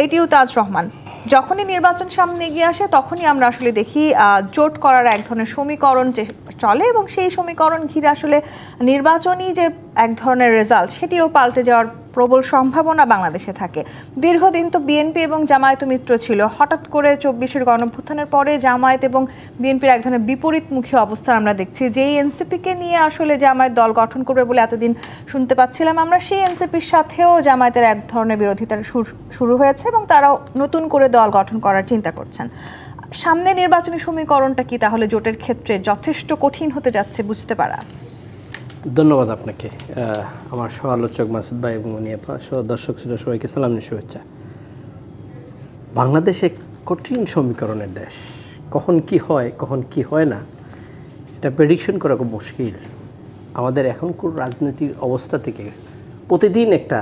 এটিও তাজ রহমান, যখনই নির্বাচন সামনে এগিয়ে আসে তখনই আমরা আসলে দেখি জোট করার এক ধরনের সমীকরণ চলে এবং সেই সমীকরণ ঘিরে আসলে নির্বাচনী যে এক ধরনের রেজাল্ট সেটিও পাল্টে যাওয়ার প্রবল সম্ভাবনা বাংলাদেশে থাকে। দীর্ঘদিন তো বিএনপি এবং জামায়াত মিত্র ছিল, হঠাৎ করে ২৪-এর গণঅভ্যুত্থানের পরে জামায়াত এবং বিএনপির এক ধরনের বিপরীতমুখী অবস্থা আমরা দেখছি। যেই এনসিপিকে নিয়ে আসলে জামায়াত দল গঠন করবে বলে এতদিন শুনতে পাচ্ছিলাম আমরা, সেই এনসিপির সাথেও জামায়াতের এক ধরনের বিরোধিতার শুরু হয়েছে এবং তারাও নতুন করে দল গঠন করার চিন্তা করছেন। সামনে নির্বাচনী সমীকরণটা কি তাহলে জোটের ক্ষেত্রে যথেষ্ট কঠিন হতে যাচ্ছে বুঝতে পারা? ধন্যবাদ আপনাকে, আমার সহ আলোচক মাসুদ ভাই এবং মুনিয়াপা সহ দর্শক ছিল সবাইকে সালাম শুভেচ্ছা। বাংলাদেশ এক কঠিন সমীকরণের দেশ, কখন কি হয় কখন কি হয় না এটা প্রেডিকশন করা খুব মুশকিল। আমাদের এখনকার রাজনীতির অবস্থা থেকে প্রতিদিন একটা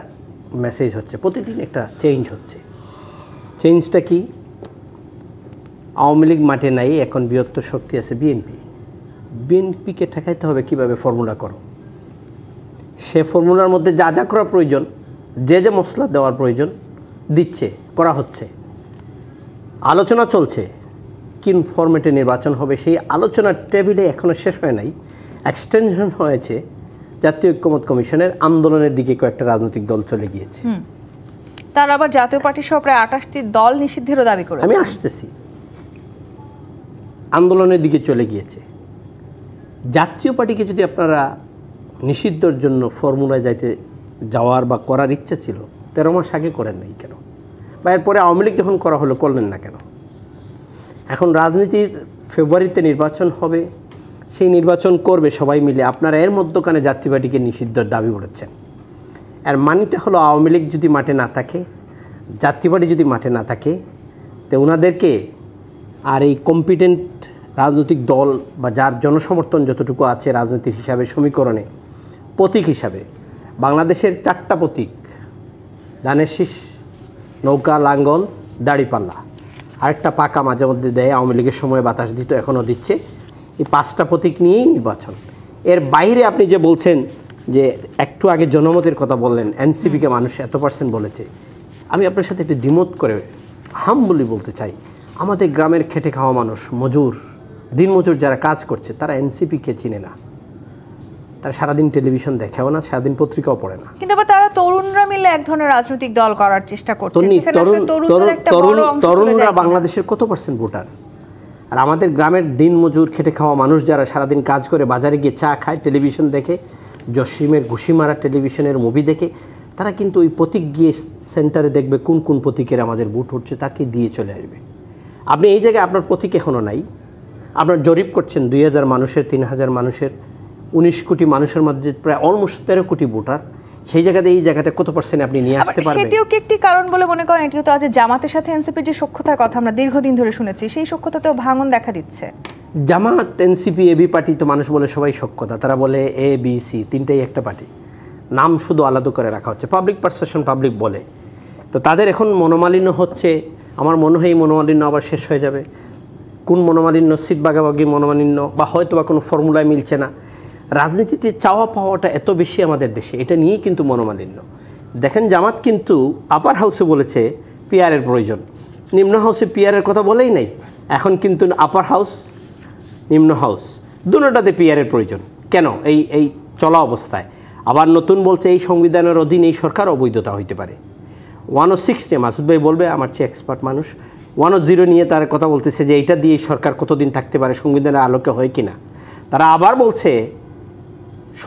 মেসেজ হচ্ছে, প্রতিদিন একটা চেঞ্জ হচ্ছে। চেঞ্জটা কি? আওয়ামী লীগ মাঠে নাই, এখন বৃহত্তর শক্তি আছে বিএনপি। বিএনপিকে ঠেকাইতে হবে কিভাবে, ফর্মুলা করো। সে ফর্মুলার মধ্যে যা যা করা প্রয়োজন, যে যে মশলা দেওয়ার প্রয়োজন দিচ্ছে, করা হচ্ছে, আলোচনা চলছে। কোন ফরম্যাটে নির্বাচন হবে সেই আলোচনার টেবিলে এখনও শেষ হয় নাই। এক্সটেনশন হয়েছে জাতীয় ঐক্যমত্য কমিশনের, আন্দোলনের দিকে কয়েকটা রাজনৈতিক দল চলে গিয়েছে। তার আবার জাতীয় পার্টি সহ প্রায় ২৮টি দল নিষিদ্ধেরও দাবি করে। আমি আসতেছি, আন্দোলনের দিকে চলে গিয়েছে। জাতীয় পার্টিকে যদি আপনারা নিষিদ্ধের জন্য ফর্মুলায় যাওয়ার বা করার ইচ্ছা ছিল ১৩ মাস আগে করেন নাই কেন? বা এরপরে আওয়ামী লীগ যখন করা হলো করলেন না কেন? এখন রাজনীতির ফেব্রুয়ারিতে নির্বাচন হবে, সেই নির্বাচন করবে সবাই মিলে, আপনারা এর মধ্যখানে জাতীয় পার্টিকে নিষিদ্ধের দাবি করেছেন। আর মানিটা হলো আওয়ামী লীগ যদি মাঠে না থাকে, জাতীয় পার্টি যদি মাঠে না থাকে, তো ওনাদেরকে আর এই কম্পিটেন্ট রাজনৈতিক দল বা যার জনসমর্থন যতটুকু আছে রাজনৈতিক হিসাবে সমীকরণে প্রতীক হিসাবে বাংলাদেশের 4টা প্রতীক, ধানের শীষ, নৌকা, লাঙ্গল, দাড়িপাল্লা, আরেকটা পাকা মাঝে মধ্যে দেয়, আওয়ামী লীগের সময় বাতাস দিত, এখনও দিচ্ছে। এই 5টা প্রতীক নিয়েই নির্বাচন। এর বাইরে আপনি যে বলছেন যে একটু আগে জনমতের কথা বললেন, এনসিপিকে মানুষ এত% বলেছে, আমি আপনার সাথে একটু দ্বিমত করে হাম্বলি বলতে চাই। আমাদের গ্রামের খেটে খাওয়া মানুষ, মজুর, দিনমজুর যারা কাজ করছে, তারা এনসিপিকে চিনে না। তারা সারাদিন টেলিভিশন দেখেও না, সারাদিন পত্রিকাও পড়ে না। কিন্তু আবার তারা তরুণরা মিলে এক ধরনের রাজনৈতিক দল করার চেষ্টা করছে। তরুণরা বাংলাদেশের কত % ভোটার? আর আমাদের গ্রামের দিনমজুর খেটে খাওয়া মানুষ যারা সারাদিন কাজ করে বাজারে গিয়ে চা খায়, টেলিভিশন দেখে, জসিমের ঘুষি মারা টেলিভিশনের মুভি দেখে, তারা কিন্তু ওই প্রতীক গিয়ে সেন্টারে দেখবে কোন কোন প্রতীকের আমাদের ভোট হচ্ছে, তাকে দিয়ে চলে আসবে। আপনি এই জায়গায় আপনার প্রতীক এখনও নাই। আপনার জরিপ করছেন ২,০০০ মানুষের, ৩,০০০ মানুষের, ১৯ কোটি মানুষের মধ্যে প্রায় অলমোস্ট ১৩ কোটি ভোটার। সেই জায়গাতে এই জায়গাতে কত % আপনি নিয়ে আসতে পারবেন? সেটিও কি একটি কারণ বলে মনে করেন? এটিও তো আছে জামাতের সাথে এনসিপির যে সখ্যতার কথা আমরা দীর্ঘদিন ধরে শুনেছি, সেই সখ্যতাতেও ভাঙন দেখা দিচ্ছে। জামাত, এনসিপি, এবি পার্টি তো মানুষ বলে সবাই সখ্যতা, তারা বলে এ বি সি, তিনটাই একটা পার্টি, নাম শুধু আলাদা করে রাখা হচ্ছে, পাবলিক পারসেপশন, পাবলিক বলে। তো তাদের এখন মনোমালিন্য হচ্ছে। আমার মনে হয় এই মনোমালিন্য আবার শেষ হয়ে যাবে। কোন মনোমালিন্য? সিট ভাগাভাগি মনোমালিন্য, বা হয়তো বা কোনো ফর্মুলায় মিলছে না। রাজনীতিতে চাওয়া পাওয়াটা এত বেশি আমাদের দেশে, এটা নিয়েই কিন্তু মনোমালিন্য। দেখেন জামাত কিন্তু আপার হাউসে বলেছে পিআরের প্রয়োজন, নিম্ন হাউসে পিআরের কথা বলেই নাই। এখন কিন্তু আপার হাউস, নিম্ন হাউস দুটোটাতে পিআরের প্রয়োজন। কেন? এই চলা অবস্থায় আবার নতুন বলছে এই সংবিধানের অধীনে এই সরকার অবৈধতা হইতে পারে। 106 মাসুদ ভাই বলবে, আমার চেয়ে এক্সপার্ট মানুষ, 110 নিয়ে তার কথা বলতেছে যে এইটা দিয়ে সরকার কতদিন থাকতে পারে, সংবিধানের আলোকে হয় কিনা। তারা আবার বলছে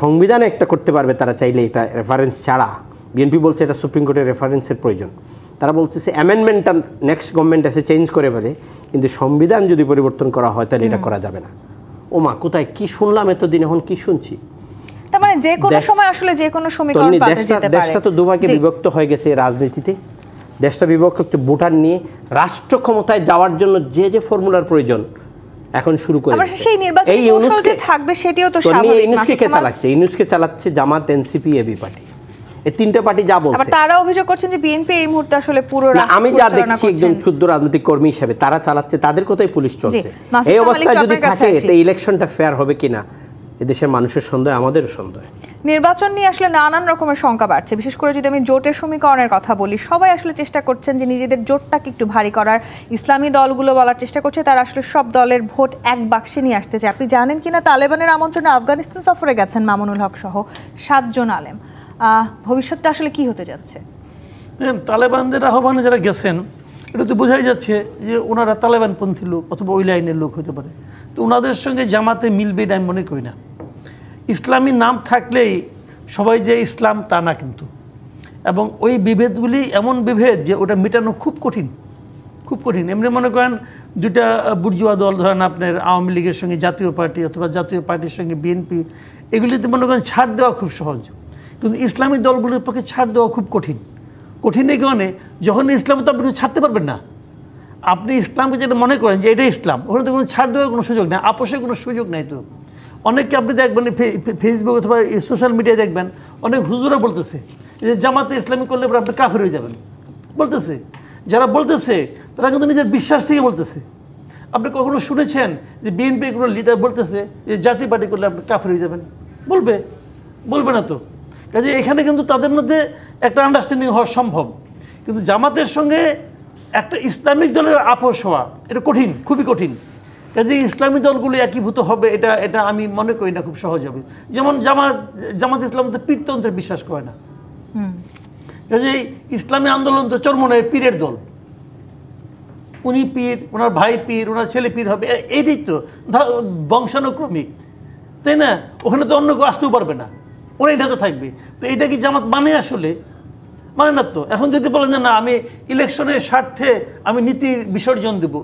সংবিধানে একটা করতে পারবে তারা চাইলে, এটা রেফারেন্স ছাড়া। বিএনপি বলছে এটা সুপ্রিম কোর্টের রেফারেন্সের প্রয়োজন। তারা বলতেছে অ্যামেন্ডমেন্টটা নেক্সট গভর্নমেন্ট এসে চেঞ্জ করে পারে, কিন্তু সংবিধান যদি পরিবর্তন করা হয় তাহলে এটা করা যাবে না। ওমা, কোথায় কি শুনলাম এতদিন, এখন কি শুনছি? তার মানে যে কোনো সময় আসলে যে কোনো সমীকরণ পাল্টে যেতে পারে। দেশটা তো দুভাগে বিভক্ত হয়ে গেছে রাজনীতিতে। দেশটা বিভক্ত ভোটার নিয়ে রাষ্ট্র ক্ষমতায় যাওয়ার জন্য যে যে ফর্মুলার প্রয়োজন এখন শুরু করে। এই ইউনুসকে থাকবে, সেটিও তো স্বাভাবিক। ইউনুসকে চালাচ্ছে জামাত, এনসিপি, এবি পার্টি, এই তিনটা পার্টি যা বলছে। আবার তারা অভিযোগ করছেন যে বিএনপি এই মুহূর্তে আসলে পুরো রাষ্ট্র, আমি যা দেখছি একজন ক্ষুদ্র রাজনৈতিক কর্মী হিসেবে, তারা চালাচ্ছে, তাদের কথাই পুলিশ চলছে। এই অবস্থায় যদি থাকে তো ইলেকশনটা ফেয়ার হবে কিনা এদেশের মানুষের সন্দেহ, আমাদেরও সন্দেহ। নির্বাচন নিয়ে আসলে নানান রকমের শঙ্কা বাড়ছে, বিশেষ করে যদি আমি জোটের সমীকরণের কথা বলি। সবাই আসলে চেষ্টা করছেন যে নিজেদের জোটটাকে একটু ভারী করার। ইসলামী দলগুলো বলার চেষ্টা করছে তারা আসলে সব দলের ভোট এক বাক্সে নিয়ে আসতে চায়। আপনি জানেন কিনা তালেবানের আমন্ত্রণে আফগানিস্তান সফরে গেছেন মামুনুল হক সহ 7 জন আলেম। ভবিষ্যৎটা আসলে কি হতে যাচ্ছে? তালেবানদের আহ্বানে যারা গেছেন, এটা তো বোঝাই যাচ্ছে যে ওনারা তালেবানপন্থী লোক অথবা ওই লাইনের লোক হতে পারে। তো ওনাদের সঙ্গে জামাতে মিলবে এটা আমি মনে করি না। ইসলামী নাম থাকলেই সবাই যে ইসলাম তা না কিন্তু, এবং ওই বিভেদগুলি এমন বিভেদ যে ওটা মেটানো খুব কঠিন, খুব কঠিন। এমনি মনে করেন দুইটা বুর্জুয়া দল, ধরেন আপনার আওয়ামী লীগের সঙ্গে জাতীয় পার্টি অথবা জাতীয় পার্টির সঙ্গে বিএনপি, এগুলিতে মনে করেন ছাড় দেওয়া খুব সহজ, কিন্তু ইসলামী দলগুলির পক্ষে ছাড় দেওয়া খুব কঠিন। কঠিন এই কারণে যখন ইসলাম তো আপনি ছাড়তে পারবেন না। আপনি ইসলামকে যেটা মনে করেন যে এটা ইসলাম, ওখানে তো কোনো ছাড় দেওয়ার কোনো সুযোগ নেই, আপোষের কোনো সুযোগ নেই। তো অনেককে আপনি দেখবেন ফেসবুক অথবা সোশ্যাল মিডিয়ায় দেখবেন অনেক হুজুরা বলতেছে যে জামাতে ইসলামী করলে পরে আপনি কাফের হয়ে যাবেন বলতেছে। যারা বলতেছে তারা কিন্তু নিজের বিশ্বাস থেকে বলতেছে। আপনি কখনো শুনেছেন যে বিএনপির কোনো লিডার বলতেছে যে জাতীয় পার্টি করলে আপনি কাফের হয়ে যাবেন? বলবে না তো। কাজে এখানে কিন্তু তাদের মধ্যে একটা আন্ডারস্ট্যান্ডিং হওয়া সম্ভব, কিন্তু জামাতের সঙ্গে একটা ইসলামিক দলের আপোষ হওয়া এটা কঠিন, খুবই কঠিন। কাজে ইসলামী দলগুলো একীভূত হবে এটা আমি মনে করি না খুব সহজ হবে। যেমন জামাত ইসলাম তো পীরতন্ত্রে বিশ্বাস করে না। কাজে ইসলামী আন্দোলন তো চরমনায় পীরের দল, উনি পীর, ওনার ভাই পীর, ওনার ছেলে পীর হবে, এইটাই তো বংশানুক্রমিক, তাই না? ওখানে তো অন্য কেউ আসতেও পারবে না, ওরা এটাতে থাকবে। তো এটা কি জামাত মানে? আসলে মানে না তো। এখন যদি বলেন যে না আমি ইলেকশনের স্বার্থে আমি নীতির বিসর্জন দেব,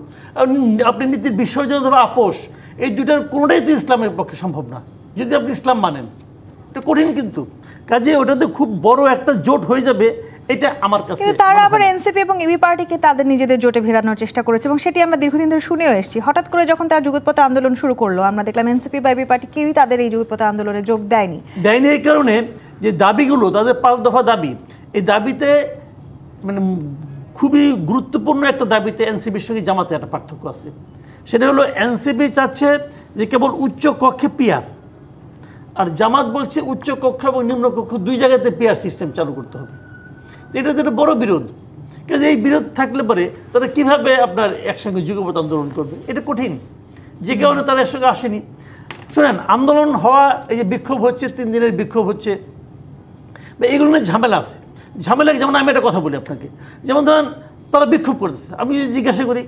আপনি নীতির বিসর্জন অথবা আপোষ, এই দুইটার কোনোটাই তো ইসলামের পক্ষে সম্ভব না যদি আপনি ইসলাম মানেন। এটা কঠিন কিন্তু। কাজে ওটাতে খুব বড় একটা জোট হয়ে যাবে, এটা আমার কাছে। কিন্তু তারা আবার এনসিপি এবং এবি পার্টিকে তাদের নিজেদের জোটে ফেরানোর চেষ্টা করেছে, এবং সেটি আমরা দীর্ঘদিন ধরে শুনেও এসেছি। হঠাৎ করে যখন তারা যুগপথ আন্দোলন শুরু করলো, আমরা দেখলাম এনসিপি বা এবি পার্টি কেউই তাদের এই যুগপথ আন্দোলনে যোগ দেয়নি। এই কারণে যে দাবিগুলো, তাদের 5 দফা দাবি, এই দাবিতে মানে খুবই গুরুত্বপূর্ণ একটা দাবিতে এনসিপির সঙ্গে জামাতে একটা পার্থক্য আছে। সেটা হলো এনসিপি চাচ্ছে যে কেবল উচ্চ কক্ষে পিয়ার, আর জামাত বলছে উচ্চ কক্ষ এবং নিম্ন কক্ষ দুই জায়গাতে পিয়ার সিস্টেম চালু করতে হবে। এটা যেটা বড় বিরোধ। কাজে এই বিরোধ থাকলে পরে তারা কীভাবে আপনার একসঙ্গে যুগপৎ আন্দোলন করবে? এটা কঠিন, যে কারণে তারা এর সঙ্গে আসেনি। শোনেন, আন্দোলন হওয়া, এই যে বিক্ষোভ হচ্ছে, 3 দিনের বিক্ষোভ হচ্ছে, এগুলো নিয়ে ঝামেলা আছে। ঝামেলা যেমন আমি একটা কথা বলি আপনাকে, যেমন ধরেন তারা বিক্ষোভ করতেছে, আমি যদি জিজ্ঞাসা করি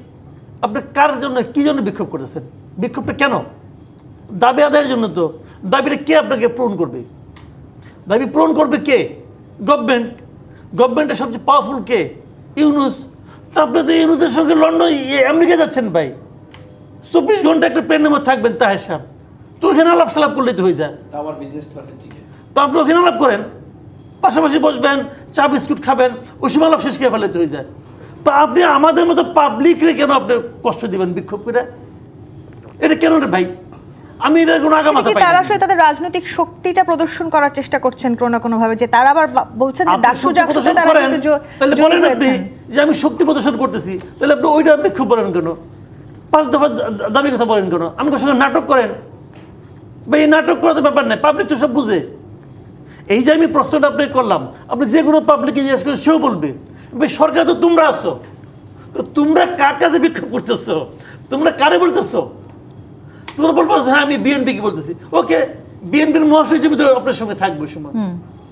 আপনি কার জন্য, কী জন্য বিক্ষোভ করতেছেন, বিক্ষোভটা কেন? দাবি আদায়ের জন্য। তো দাবিটা কে আপনাকে পূরণ করবে? দাবি পূরণ করবে কে? গভর্নমেন্টের সবচেয়ে পাওয়ারফুল কে? ইউনুস। তো আপনি তো ইউনুসের সঙ্গে লন্ডন আমেরিকা যাচ্ছেন ভাই, 24 ঘন্টা একটা প্লেনের মধ্যে থাকবেন তাহের সাহেব, তো ওইখানে আলাপ সালাপ করলেই তো হয়ে যায়। তো আপনি ওখানে আলাপ করেন, পাশাপাশি বসবেন, চা বিস্কুট খাবেন, ওই সময় আলাপ শেষ খেয়ে ফেলে তো হয়ে যায়। তো আপনি আমাদের মতো পাবলিকরে কেন আপনি কষ্ট দিবেন বিক্ষোভ করে? এটা কেন রে ভাই? আমি এটা কোনো আগামাথা পাই না। তারা আসলে তাদের রাজনৈতিক শক্তিটা প্রদর্শন করার চেষ্টা করছেন কোনো না কোনো ভাবে, যে তারা আবার বলছেন যে ডাকসু জাকসুতে তারা কিন্তু তাহলে বলেন আপনি যে আমি শক্তি প্রদর্শন করতেছি, তাহলে আপনি ওইটা বিক্ষোভ করেন কেন? 5 দফা দাবি কথা বলেন কেন? আমি সঙ্গে নাটক করেন ভাই, এই নাটক করার ব্যাপার নাই, পাবলিক তো সব বুঝে। এই যে আমি প্রশ্নটা আপনাকে করলাম, আপনি যে কোনো পাবলিককে জিজ্ঞেস করেন সেও বলবে ভাই সরকার তো তোমরা আসো, তো তোমরা কার কাছে বিক্ষোভ করতেছো? তোমরা কারে বলতেছো? তোমরা বলবো হ্যাঁ আমি বিএনপিকে বলতেছি, ওকে বিএনপির মহাসচিব তো আপনার সঙ্গে থাকবে সময়,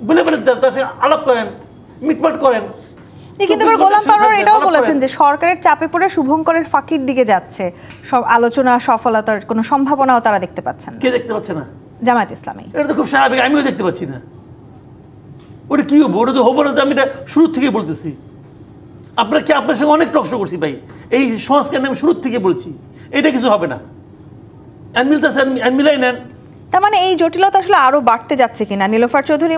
বলে তার সঙ্গে আলাপ করেন, মিটমাট করেন। কিন্তু গোলাম পারোয়ার এটাও বলেছেন যে সরকারের চাপে পড়ে শুভঙ্করের ফাঁকির দিকে যাচ্ছে, সব আলোচনা সফলতার কোনো সম্ভাবনাও তারা দেখতে পাচ্ছেন। কে দেখতে পাচ্ছে না? জামায়াত ইসলামী। এটা তো খুব স্বাভাবিক, আমিও দেখতে পাচ্ছি না। ওটা কি হবো? ওটা তো হবো না, আমি এটা শুরুর থেকে বলতেছি। আপনার সঙ্গে অনেক টকশো করছি ভাই, এই সংস্কার আমি শুরুর থেকে বলছি এটা কিছু হবে না। মিলাই নেন। তার মানে এই জটিলতা আসলে আরো বাড়তে যাচ্ছে কিনা? নীলোফার চৌধুরী